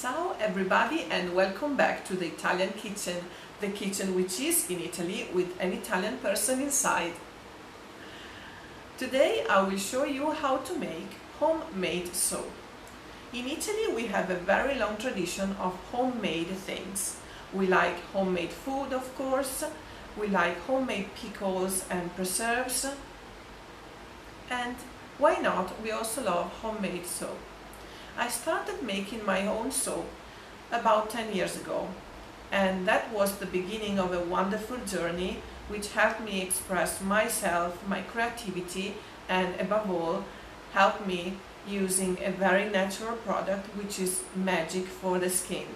Ciao everybody and welcome back to the Italian kitchen, the kitchen which is in Italy with an Italian person inside. Today I will show you how to make homemade soap. In Italy we have a very long tradition of homemade things. We like homemade food, of course, we like homemade pickles and preserves, and why not, we also love homemade soap. I started making my own soap about 10 years ago, and that was the beginning of a wonderful journey which helped me express myself, my creativity, and above all helped me using a very natural product which is magic for the skin.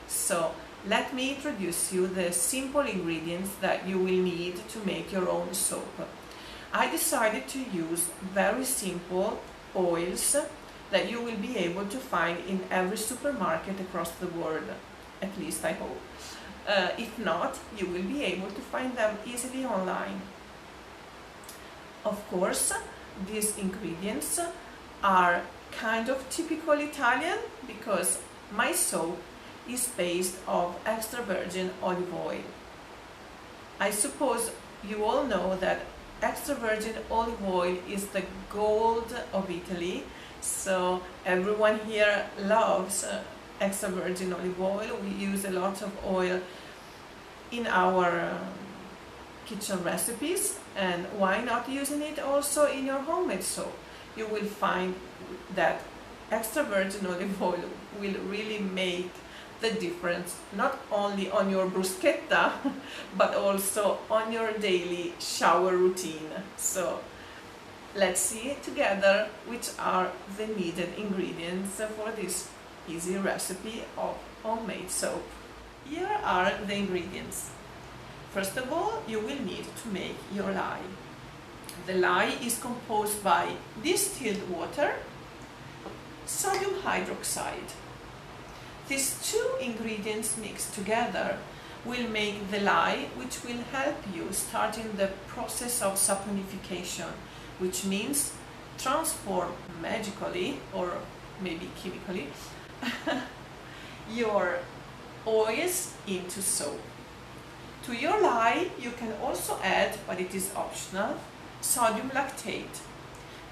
So let me introduce you the simple ingredients that you will need to make your own soap. I decided to use very simple oils that you will be able to find in every supermarket across the world, at least I hope. If not, you will be able to find them easily online. Of course, these ingredients are kind of typical Italian because my soap is based on extra virgin olive oil. I suppose you all know that extra virgin olive oil is the gold of Italy. So everyone here loves extra virgin olive oil. We use a lot of oil in our kitchen recipes, and why not using it also in your homemade soap? You will find that extra virgin olive oil will really make the difference, not only on your bruschetta but also on your daily shower routine. So let's see together which are the needed ingredients for this easy recipe of homemade soap. Here are the ingredients. First of all, you will need to make your lye. The lye is composed by distilled water, sodium hydroxide. These two ingredients mixed together will make the lye, which will help you starting the process of saponification, which means transform magically or maybe chemically your oils into soap. To your lye you can also add, but it is optional, sodium lactate.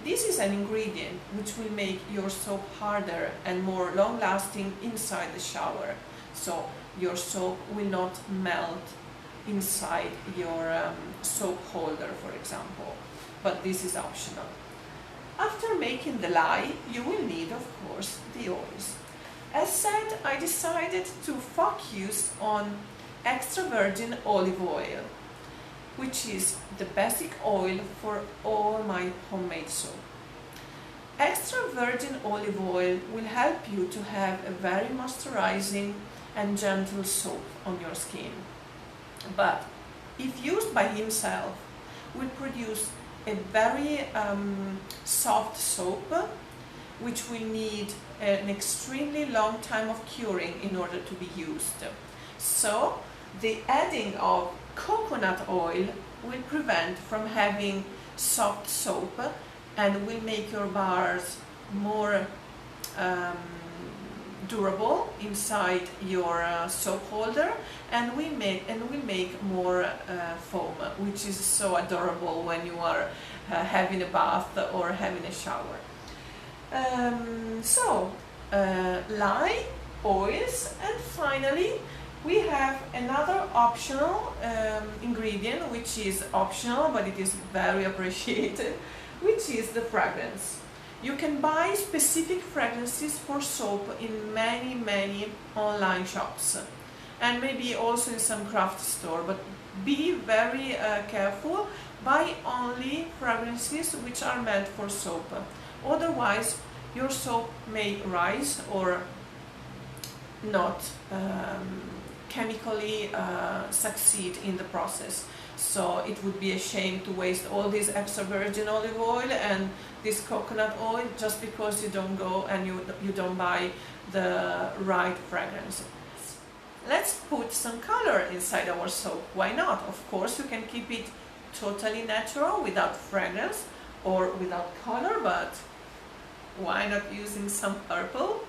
This is an ingredient which will make your soap harder and more long-lasting inside the shower, so your soap will not melt inside your soap holder, for example. But this is optional. After making the lye, you will need, of course, the oils. As said, I decided to focus on extra virgin olive oil, which is the basic oil for all my homemade soap. Extra virgin olive oil will help you to have a very moisturizing and gentle soap on your skin. But if used by himself, will produce a very soft soap which will need an extremely long time of curing in order to be used. So the adding of coconut oil will prevent from having soft soap and will make your bars more durable inside your soap holder, and will make more foam, which is so adorable when you are having a bath or having a shower. Lye, oils, and finally we have another optional ingredient, which is optional but it is very appreciated, which is the fragrance. You can buy specific fragrances for soap in many online shops and maybe also in some craft store, but be very careful. Buy only fragrances which are meant for soap. Otherwise your soap may rise or not chemically succeed in the process. So it would be a shame to waste all this extra virgin olive oil and this coconut oil just because you don't go and you don't buy the right fragrance. Let's put some color inside our soap. Why not? Of course you can keep it totally natural without fragrance or without color, but why not using some purple?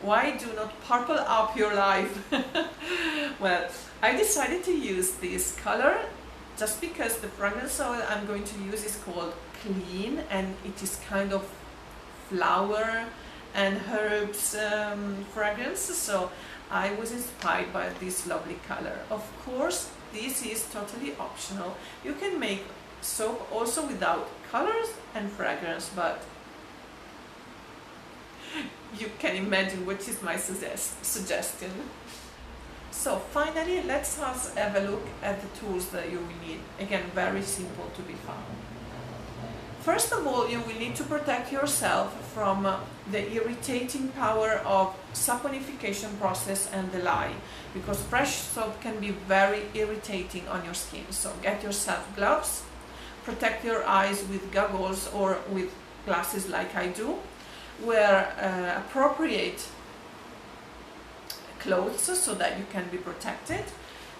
Why do not purple up your life? Well, I decided to use this color just because the fragrance oil I'm going to use is called Clean, and it is kind of flower and herbs fragrance, so I was inspired by this lovely color. Of course, this is totally optional. You can make soap also without colors and fragrance, but you can imagine what is my suggestion. So finally, let's us have a look at the tools that you will need. Again, very simple to be found. First of all, you will need to protect yourself from the irritating power of saponification process and the lye, because fresh soap can be very irritating on your skin. So get yourself gloves, protect your eyes with goggles or with glasses like I do, wear appropriate clothes so that you can be protected,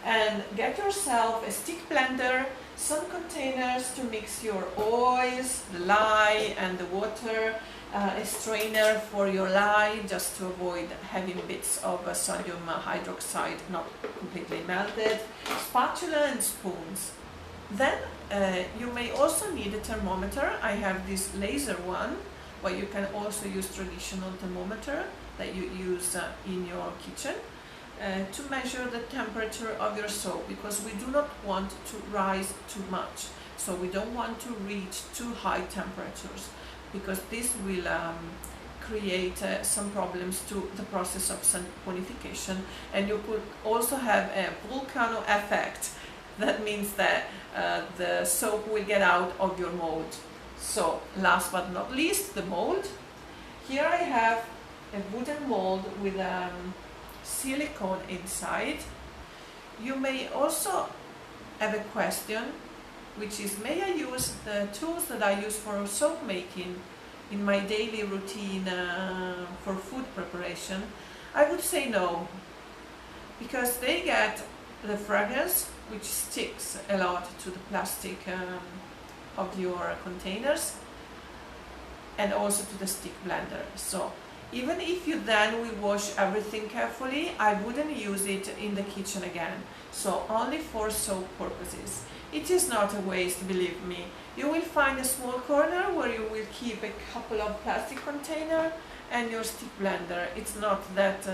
and get yourself a stick blender, some containers to mix your oils, the lye and the water, a strainer for your lye just to avoid having bits of sodium hydroxide not completely melted, spatula and spoons. Then you may also need a thermometer. I have this laser one, but you can also use traditional thermometer that you use in your kitchen to measure the temperature of your soap, because we do not want to rise too much. So we don't want to reach too high temperatures, because this will create some problems to the process of saponification, and you could also have a volcano effect. That means that the soap will get out of your mold. So last but not least, the mold. Here I have a wooden mold with silicone inside. You may also have a question, which is, may I use the tools that I use for soap making in my daily routine for food preparation? I would say no, because they get the fragrance which sticks a lot to the plastic of your containers, and also to the stick blender. So even if you then will wash everything carefully, I wouldn't use it in the kitchen again. So only for soap purposes. It is not a waste, believe me. You will find a small corner where you will keep a couple of plastic containers and your stick blender. It's not that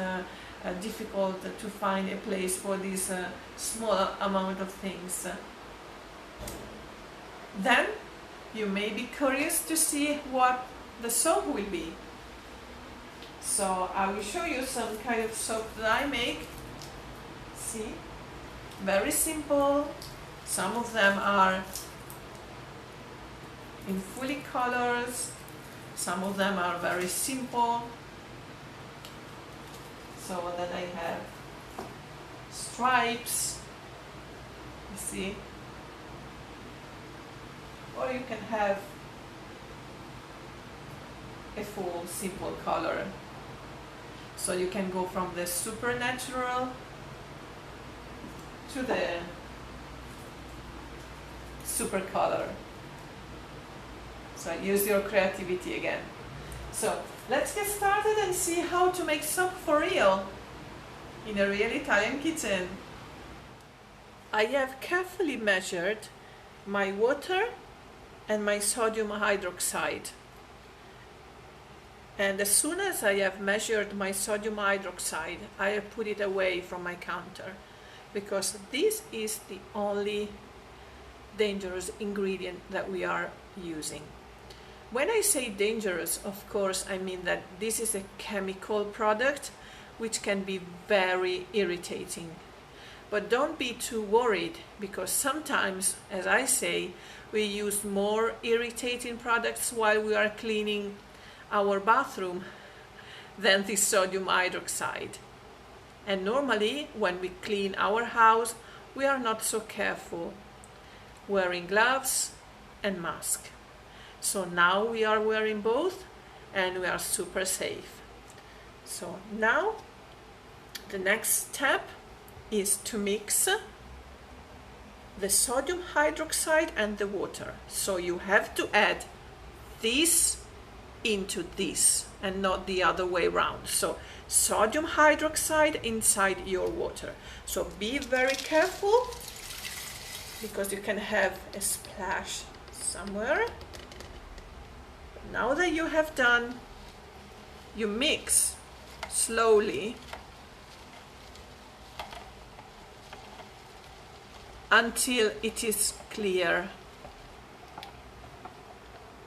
difficult to find a place for this small amount of things. Then you may be curious to see what the soap will be. So I will show you some kind of soap that I make. See, very simple. Some of them are in fully colors, some of them are very simple. So then I have stripes, you see, or you can have a full simple color. So you can go from the supernatural to the super color. So use your creativity again. So let's get started and see how to make soap for real in a real Italian kitchen. I have carefully measured my water and my sodium hydroxide. And as soon as I have measured my sodium hydroxide, I have put it away from my counter, because this is the only dangerous ingredient that we are using. When I say dangerous, of course, I mean that this is a chemical product which can be very irritating. But don't be too worried, because sometimes, as I say, we use more irritating products while we are cleaning our bathroom than the sodium hydroxide. And normally, when we clean our house, we are not so careful, wearing gloves and mask. So now we are wearing both and we are super safe. So now the next step is to mix the sodium hydroxide and the water. So you have to add this into this and not the other way around. So sodium hydroxide inside your water. So be very careful, because you can have a splash somewhere. Now that you have done, you mix slowly until it is clear.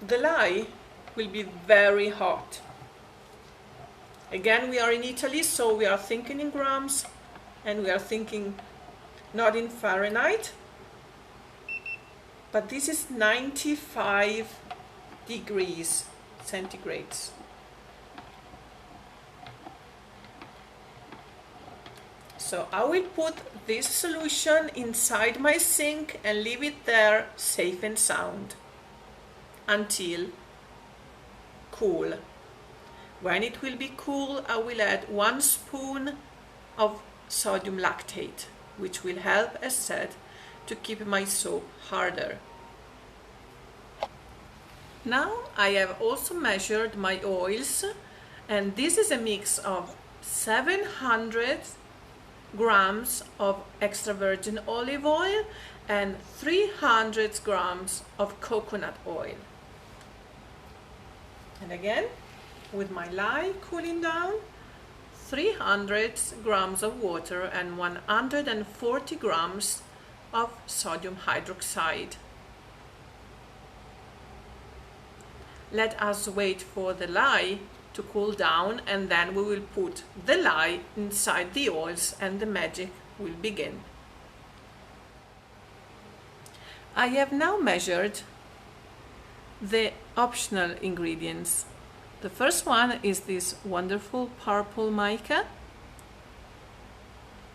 The lye will be very hot. Again, we are in Italy, so we are thinking in grams and we are thinking not in Fahrenheit, but this is 95 degrees centigrades. So I will put this solution inside my sink and leave it there safe and sound until cool. When it will be cool, I will add 1 spoon of sodium lactate, which will help, as said, to keep my soap harder. Now I have also measured my oils, and this is a mix of 700 grams of extra virgin olive oil and 300 grams of coconut oil. And again, with my lye cooling down, 300 grams of water and 140 grams of sodium hydroxide. Let us wait for the lye to cool down, and then we will put the lye inside the oils and the magic will begin. I have now measured the optional ingredients. The first one is this wonderful purple mica.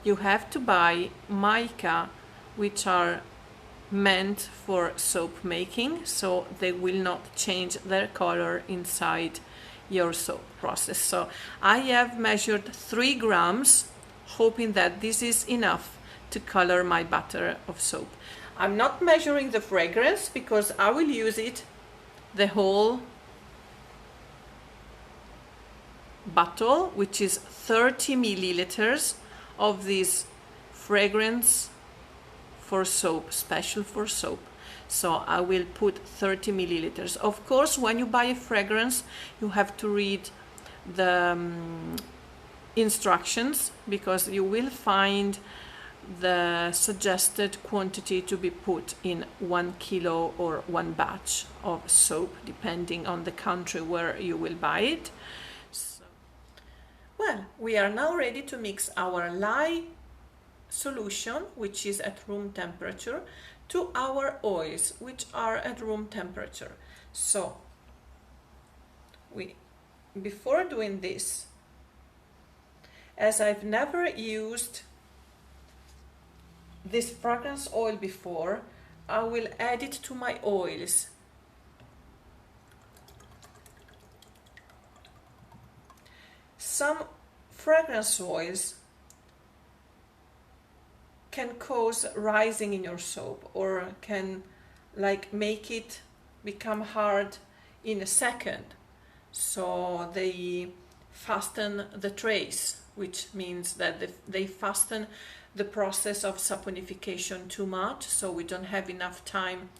You have to buy mica which are meant for soap making, so they will not change their color inside your soap process. So I have measured 3 grams, hoping that this is enough to color my butter of soap. I'm not measuring the fragrance because I will use it the whole bottle, which is 30 milliliters of this fragrance for soap, special for soap. So I will put 30 milliliters. Of course, when you buy a fragrance, you have to read the instructions, because you will find the suggested quantity to be put in 1 kilo or 1 batch of soap, depending on the country where you will buy it. So, well, we are now ready to mix our lye solution, which is at room temperature, to our oils, which are at room temperature. So before doing this, as I've never used this fragrance oil before, I will add it to my oils. Some fragrance oils can cause rising in your soap, or can make it become hard in a second. So they fasten the trace, which means that they fasten the process of saponification too much, so we don't have enough time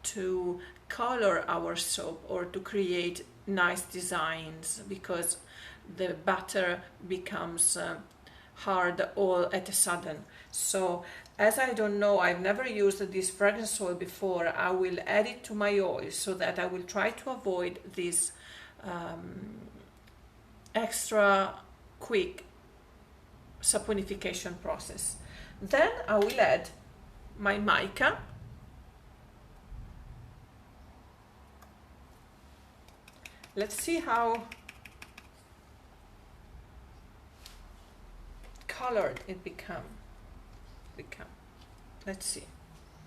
to color our soap or to create nice designs, because the butter becomes hard all at a sudden. So as I don't know, I've never used this fragrance oil before, I will add it to my oil so that I will try to avoid this extra quick saponification process. Then I will add my mica. Let's see how colored it become. Let's see.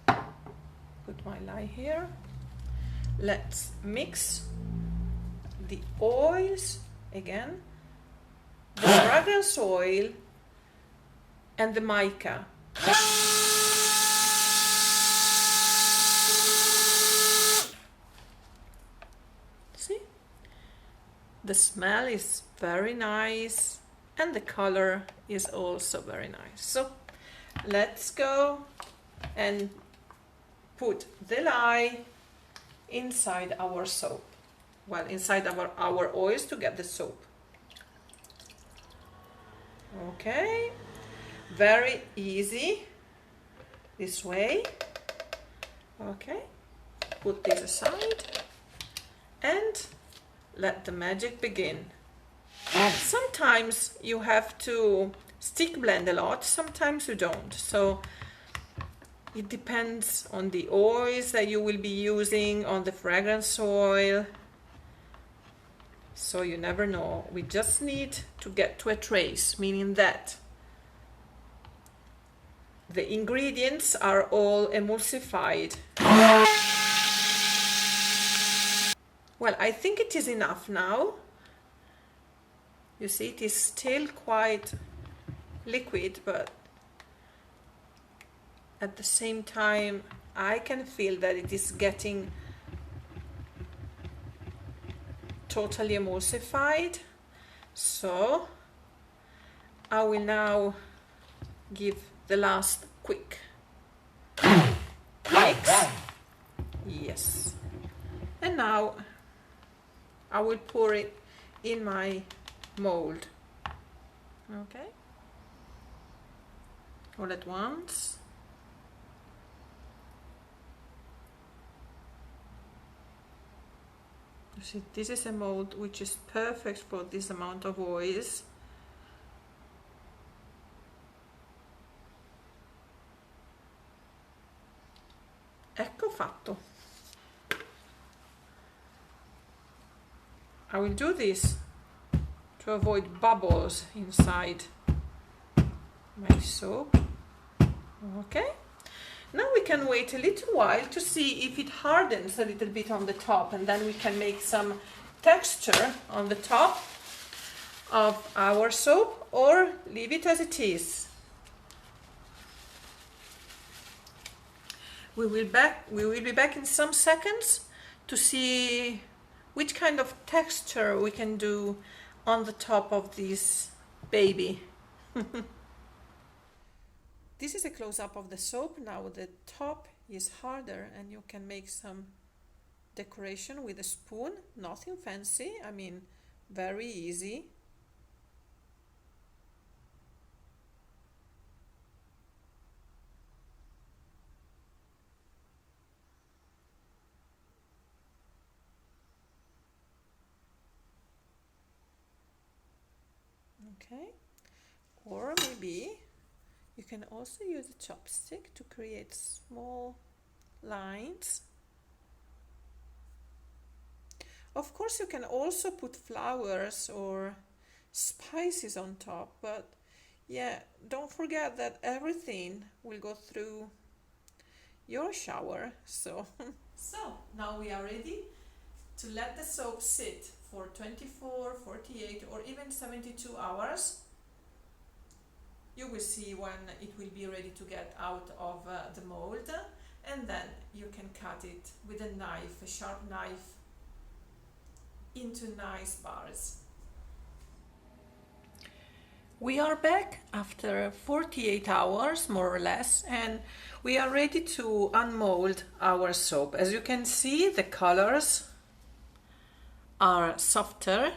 Put my lye here. Let's mix the oils again, the fragrance oil and the mica. See? The smell is very nice and the color is also very nice. So let's go and put the lye inside our soap. Well, inside our oils to get the soap. Okay, very easy this way. Okay, put this aside and let the magic begin. Sometimes you have to stick blend a lot, sometimes you don't. So it depends on the oils that you will be using, on the fragrance oil. So you never know. We just need to get to a trace, meaning that the ingredients are all emulsified. Well, I think it is enough now. You see, it is still quite liquid, but at the same time, I can feel that it is getting totally emulsified. So I will now give the last quick mix. Yes. And now I will pour it in my mold. Okay. All at once. You see, this is a mold which is perfect for this amount of oils. Ecco fatto. I will do this to avoid bubbles inside my soap. Okay. Now we can wait a little while to see if it hardens a little bit on the top, and then we can make some texture on the top of our soap, or leave it as it is. We will be back in some seconds to see which kind of texture we can do on the top of this baby. This is a close-up of the soap. Now the top is harder and you can make some decoration with a spoon. Nothing fancy, I mean, very easy. Okay, or maybe you can also use a chopstick to create small lines. Of course, you can also put flowers or spices on top, but yeah, don't forget that everything will go through your shower. So now we are ready to let the soap sit for 24, 48 or even 72 hours. You will see when it will be ready to get out of the mold, and then you can cut it with a knife, a sharp knife, into nice bars. We are back after 48 hours more or less, and we are ready to unmold our soap. As you can see, the colors are softer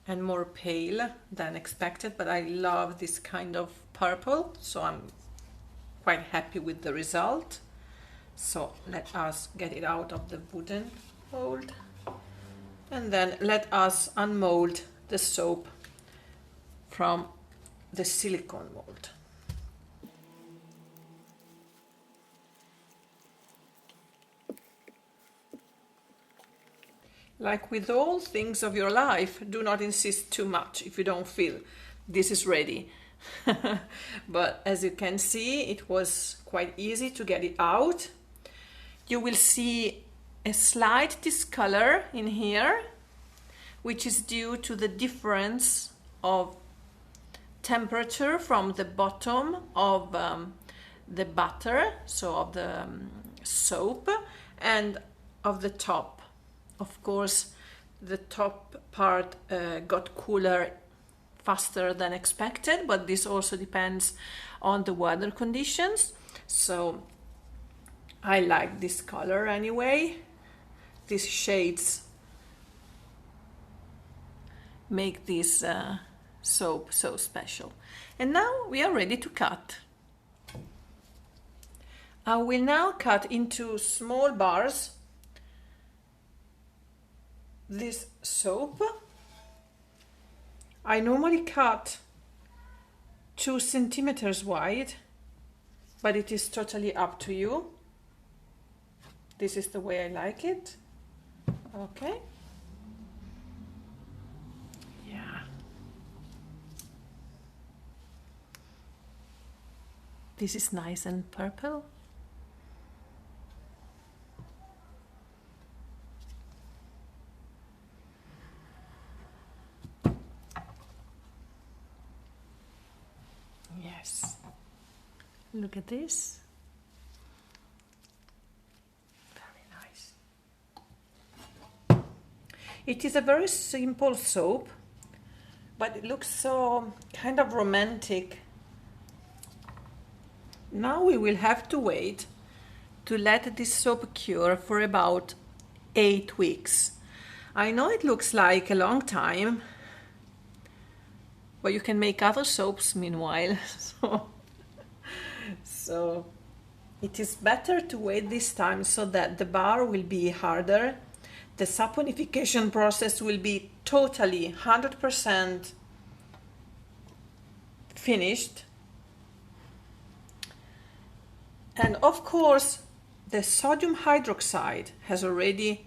and more pale than expected, but I love this kind of purple, so I'm quite happy with the result. So let us get it out of the wooden mold, and then let us unmold the soap from the silicone mold. Like with all things of your life, do not insist too much if you don't feel this is ready. But as you can see, it was quite easy to get it out. You will see a slight discolor in here, which is due to the difference of temperature from the bottom of the butter, so of the soap, and of the top Of course, the top part got cooler faster than expected, but this also depends on the weather conditions. So I like this color anyway. These shades make this soap so special. And now we are ready to cut. I will now cut into small bars this soap. I normally cut 2 centimeters wide, but it is totally up to you. This is the way I like it. Okay. Yeah. This is nice and purple. Yes. Look at this. Very nice. It is a very simple soap, but it looks so kind of romantic. Now we will have to wait to let this soap cure for about 8 weeks. I know it looks like a long time, but you can make other soaps meanwhile. So it is better to wait this time so that the bar will be harder, the saponification process will be totally 100% finished, and of course the sodium hydroxide has already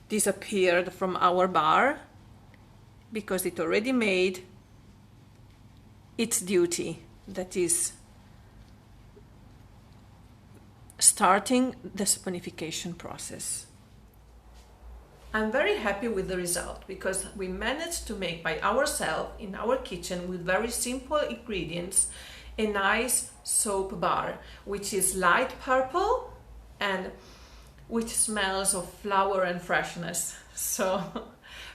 disappeared from our bar because it already made its duty, that is starting the saponification process. I'm very happy with the result because we managed to make by ourselves in our kitchen with very simple ingredients a nice soap bar which is light purple and which smells of flower and freshness. So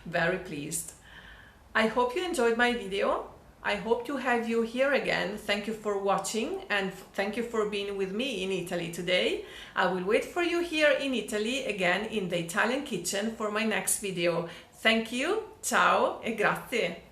very pleased. I hope you enjoyed my video. I hope to have you here again. Thank you for watching and thank you for being with me in Italy today. I will wait for you here in Italy again in the Italian kitchen for my next video. Thank you, ciao e grazie.